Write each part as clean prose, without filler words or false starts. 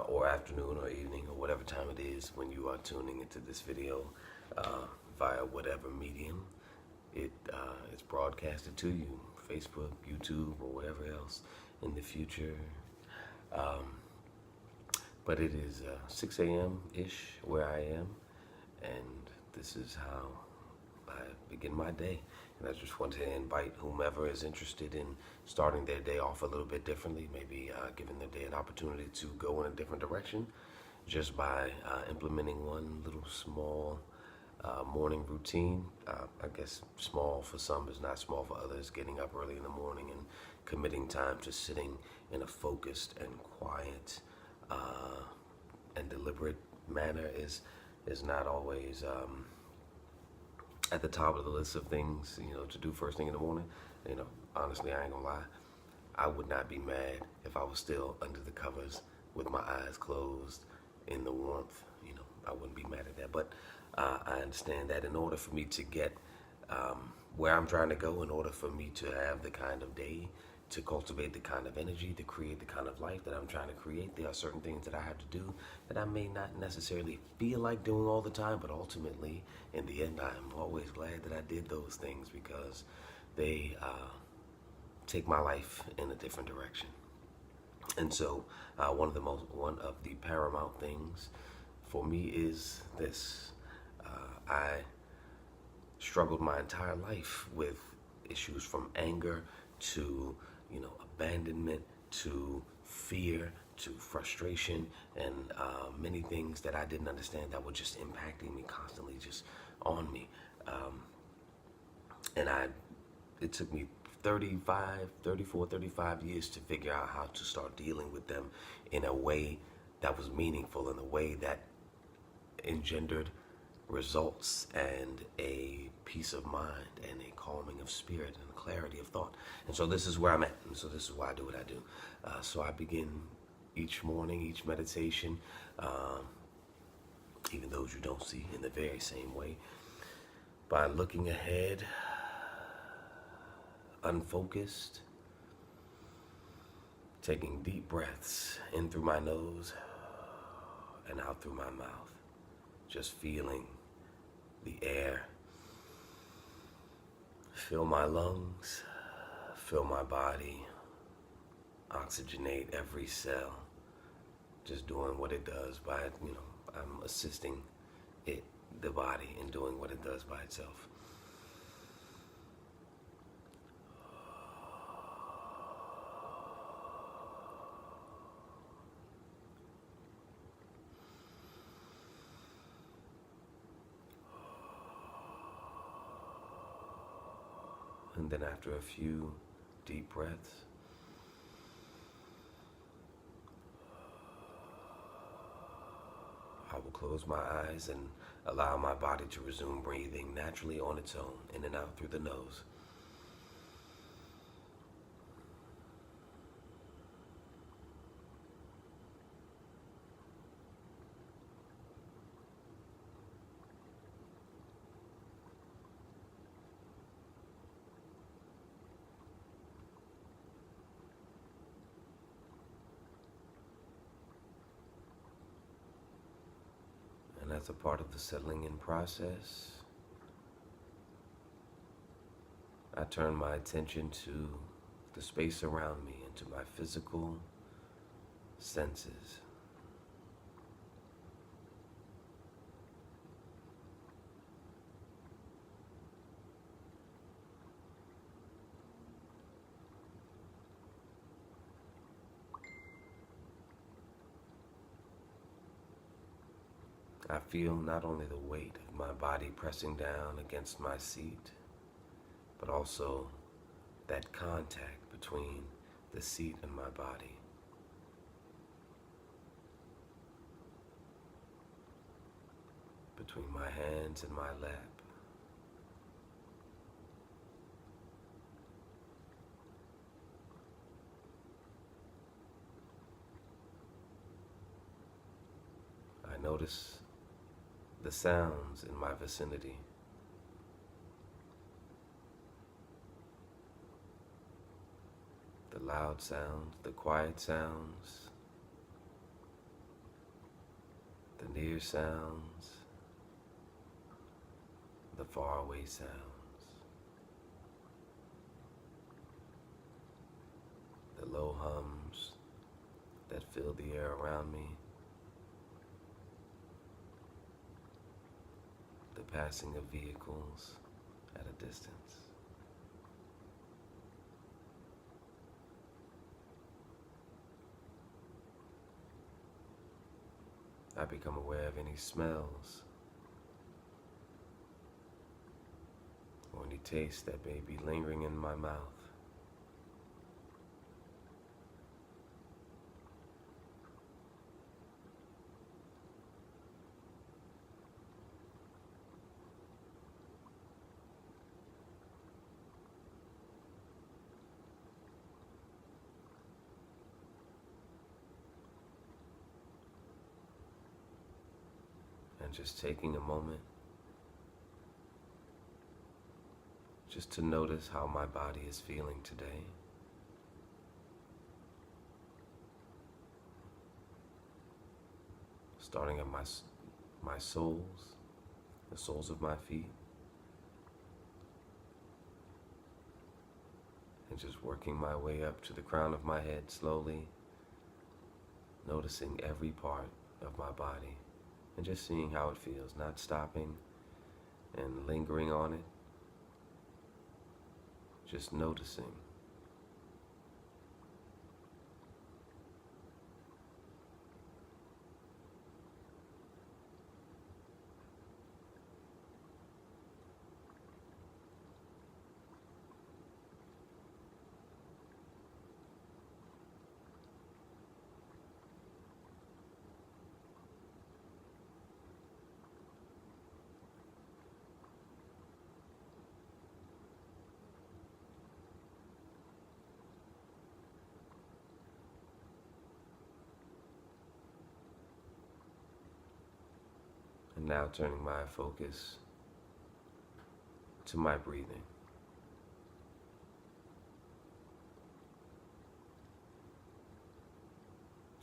or afternoon or evening or whatever time it is when you are tuning into this video via whatever medium it's broadcasted to you, Facebook, YouTube, or whatever else in the future. But it is 6 a.m.-ish where I am, and this is how I begin my day. And I just want to invite whomever is interested in starting their day off a little bit differently, maybe giving their day an opportunity to go in a different direction just by implementing one little small morning routine. I guess small for some is not small for others. Getting up early in the morning and committing time to sitting in a focused and quiet and deliberate manner is not always at the top of the list of things, to do first thing in the morning. Honestly, I ain't gonna lie. I would not be mad if I was still under the covers with my eyes closed in the warmth. I wouldn't be mad at that. But I understand that in order for me to get where I'm trying to go, in order for me to have the kind of day, to cultivate the kind of energy, to create the kind of life that I'm trying to create, there are certain things that I have to do that I may not necessarily feel like doing all the time, but ultimately, in the end, I'm always glad that I did those things because they take my life in a different direction. And so one of the paramount things for me is this. I struggled my entire life with issues from anger to abandonment to fear to frustration and many things that I didn't understand that were just impacting me constantly, just on me. And it took me 35 years to figure out how to start dealing with them in a way that was meaningful, in a way that engendered results and a peace of mind and a calming of spirit and a clarity of thought. And so this is where I'm at, and so this is why I do what I do. So I begin each morning, each meditation, even those you don't see, in the very same way, by looking ahead, unfocused, taking deep breaths in through my nose and out through my mouth, just feeling the air fill my lungs, fill my body, oxygenate every cell, just doing what it does by, I'm assisting it, the body, in doing what it does by itself. And then after a few deep breaths, I will close my eyes and allow my body to resume breathing naturally on its own, in and out through the nose. And as a part of the settling in process, I turn my attention to the space around me and to my physical senses. I feel not only the weight of my body pressing down against my seat, but also that contact between the seat and my body. Between my hands and my lap. I notice the sounds in my vicinity. The loud sounds, the quiet sounds, the near sounds, the faraway sounds. The low hums that fill the air around me. The passing of vehicles at a distance. I become aware of any smells or any taste that may be lingering in my mouth. And just taking a moment just to notice how my body is feeling today. Starting at my soles, the soles of my feet, and just working my way up to the crown of my head slowly, noticing every part of my body and just seeing how it feels, not stopping and lingering on it, just noticing. And now turning my focus to my breathing.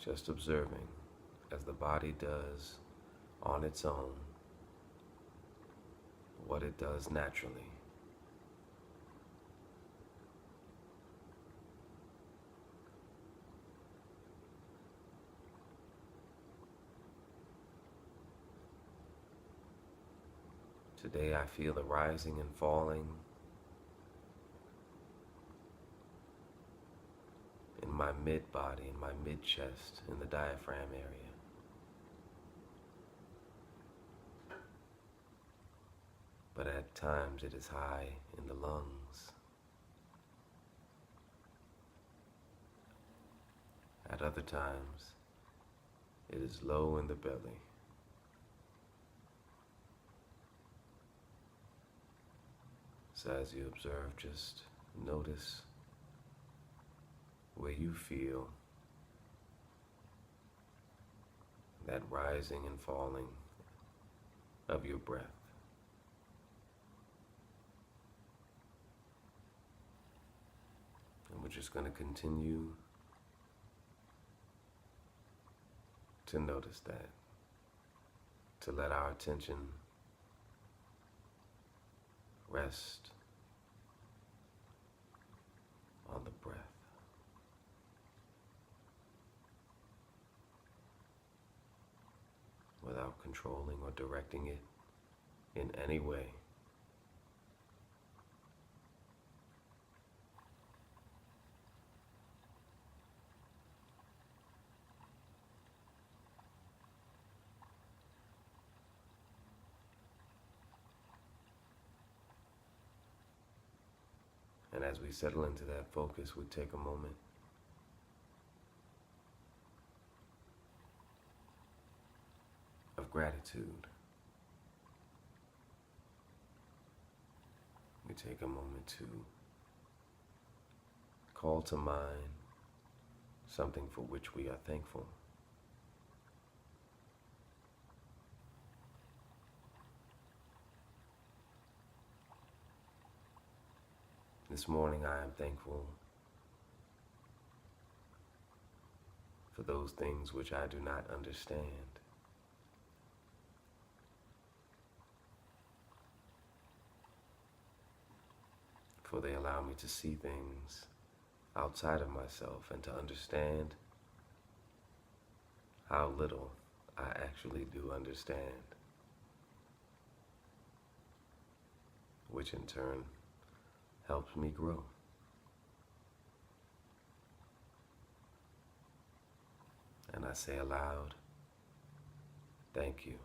Just observing as the body does on its own what it does naturally. Today I feel the rising and falling in my mid-body, in my mid-chest, in the diaphragm area. But at times it is high in the lungs. At other times it is low in the belly. So as you observe, just notice where you feel that rising and falling of your breath. And we're just going to continue to notice that, to let our attention rest on the breath. Without controlling or directing it in any way. And as we settle into that focus, we take a moment of gratitude. We take a moment to call to mind something for which we are thankful. This morning I am thankful for those things which I do not understand. for they allow me to see things outside of myself and to understand how little I actually do understand, which in turn helps me grow. And I say aloud, thank you.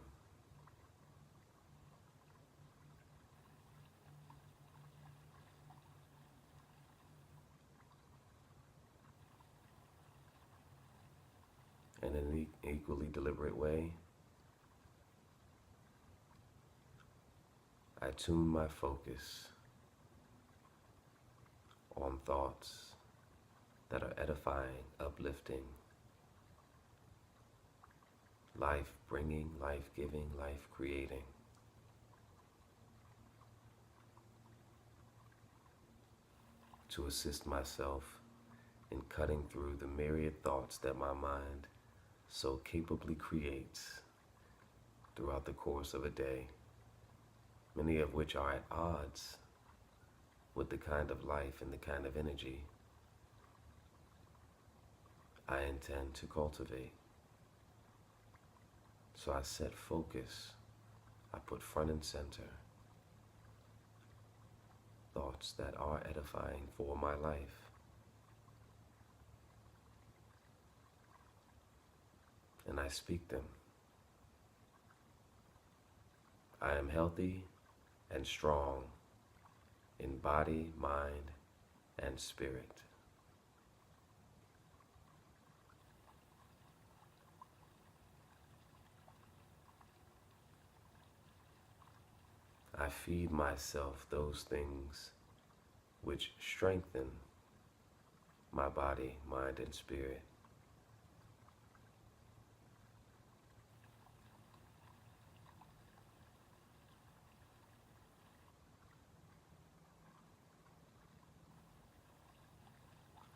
And in an equally deliberate way, I tune my focus on thoughts that are edifying, uplifting, life-bringing, life-giving, life-creating. To assist myself in cutting through the myriad thoughts that my mind so capably creates throughout the course of a day, many of which are at odds with the kind of life and the kind of energy I intend to cultivate. So I set focus, I put front and center thoughts that are edifying for my life. And I speak them. I am healthy and strong in body, mind, and spirit. I feed myself those things which strengthen my body, mind, and spirit.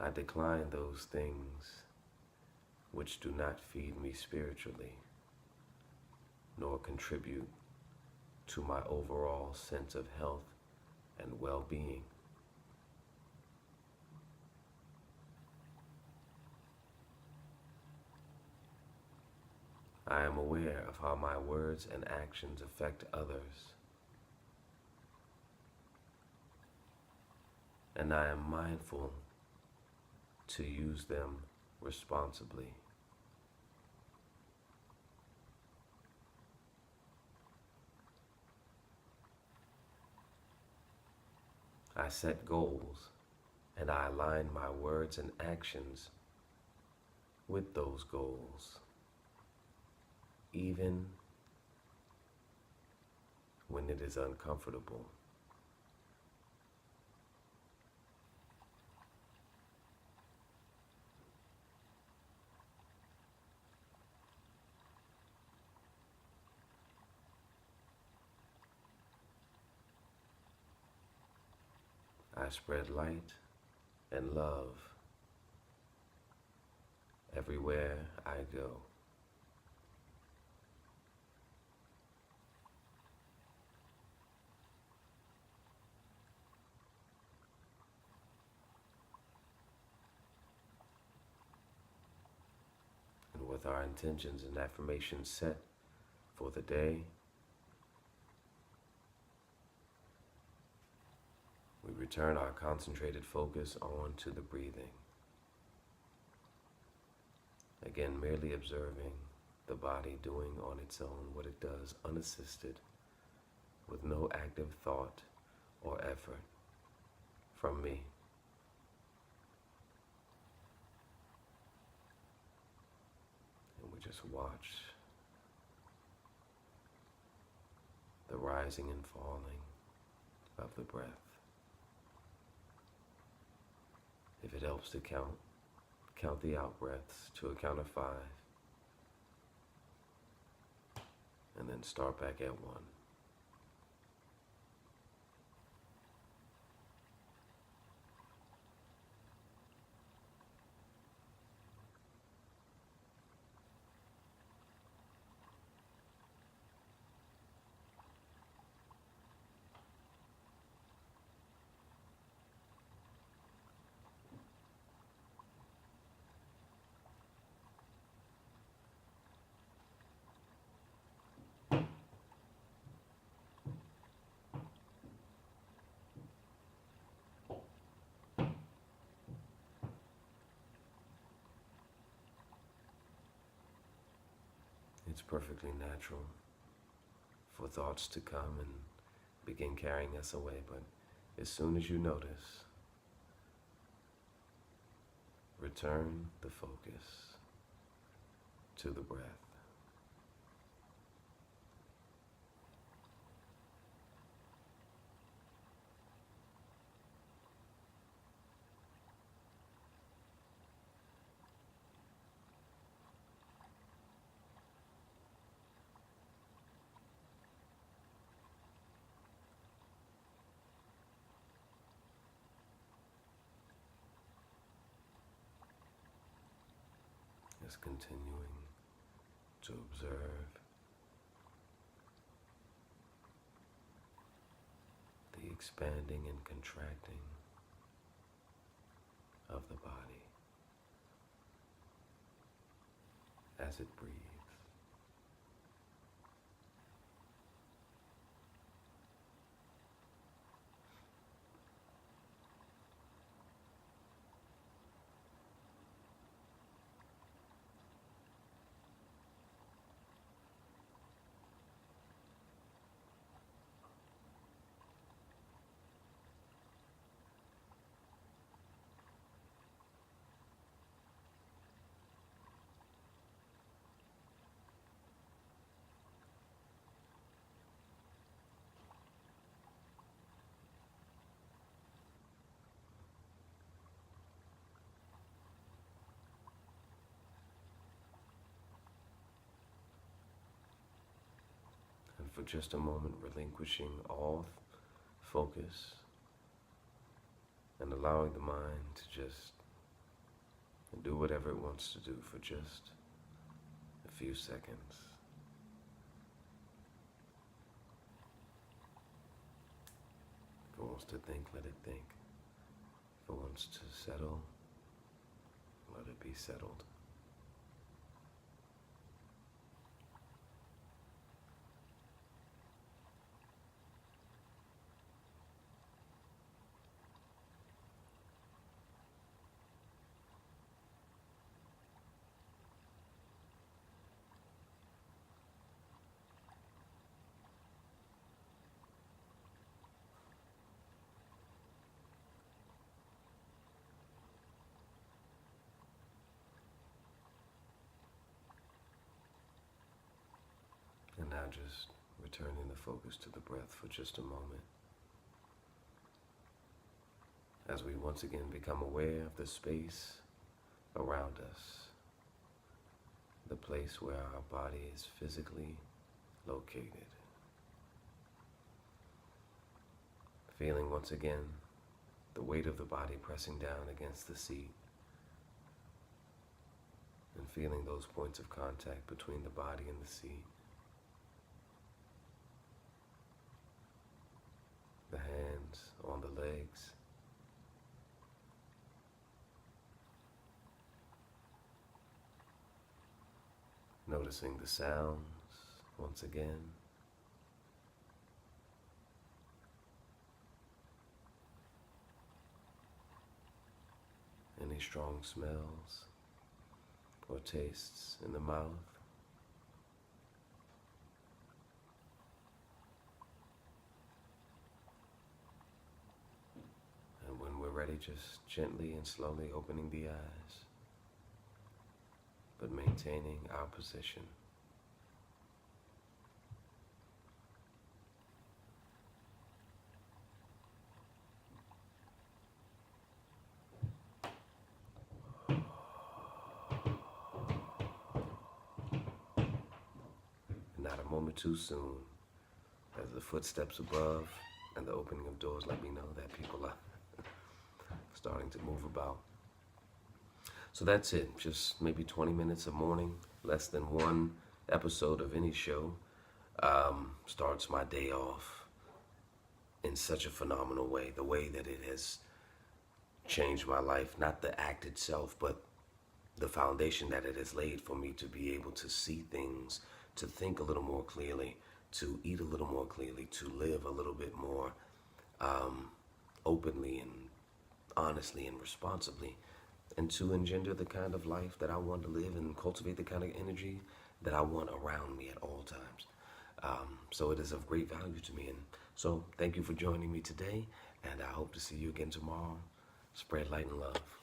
I decline those things which do not feed me spiritually, nor contribute to my overall sense of health and well-being. I am aware of how my words and actions affect others, and I am mindful to use them responsibly. I set goals, and I align my words and actions with those goals, even when it is uncomfortable. I spread light and love everywhere I go. And with our intentions and affirmations set for the day, we return our concentrated focus on to the breathing. Again, merely observing the body doing on its own what it does, unassisted, with no active thought or effort from me. And we just watch the rising and falling of the breath. If it helps to count the out breaths to a count of 5, and then start back at 1. It's perfectly natural for thoughts to come and begin carrying us away, but as soon as you notice, return the focus to the breath. Just continuing to observe the expanding and contracting of the body as it breathes. And for just a moment, relinquishing all focus and allowing the mind to just do whatever it wants to do for just a few seconds. If it wants to think, let it think. If it wants to settle, let it be settled. And now just returning the focus to the breath for just a moment. As we once again become aware of the space around us, the place where our body is physically located. Feeling once again the weight of the body pressing down against the seat, and feeling those points of contact between the body and the seat. The hands on the legs. Noticing the sounds once again. Any strong smells or tastes in the mouth. And when we're ready, just gently and slowly opening the eyes, but maintaining our position. Not a moment too soon, as the footsteps above and the opening of doors let me know that people are starting to move about. So that's it, just maybe 20 minutes of morning, less than one episode of any show, starts my day off in such a phenomenal way, the way that it has changed my life, not the act itself, but the foundation that it has laid for me to be able to see things, to think a little more clearly, to eat a little more clearly, to live a little bit more openly and honestly and responsibly, and to engender the kind of life that I want to live and cultivate the kind of energy that I want around me at all times. So it is of great value to me. And so thank you for joining me today, and I hope to see you again tomorrow. Spread light and love.